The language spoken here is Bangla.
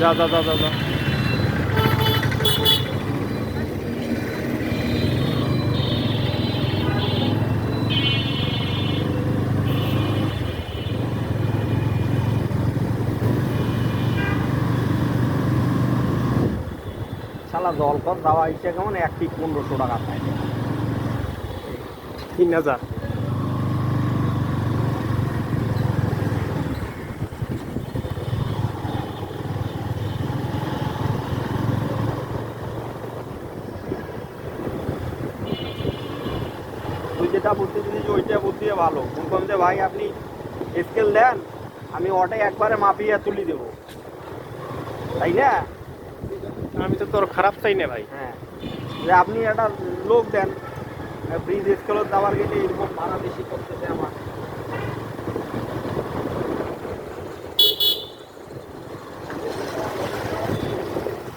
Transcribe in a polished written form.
যা যা যা যা যা। শালা জলকর দাওয়া ইচ্ছে কেমন 1 পিক 1500 টাকা পায় 3000। তুই যেটা বুদ্ধি দিলি ওইটা বুদ্ধি ভালো। বলতাম যে ভাই আপনি স্কেল দেন, আমি ওটাই একবারে মাপিয়ে তুলি দেবো, তাই না? আমি তো তোর খারাপ চাই না ভাই। হ্যাঁ, যে আপনি একটা লোক দেন ব্রিজ স্কেলের দেওয়ার গেলে এরকম ভাড়া বেশি করতেছে আমার।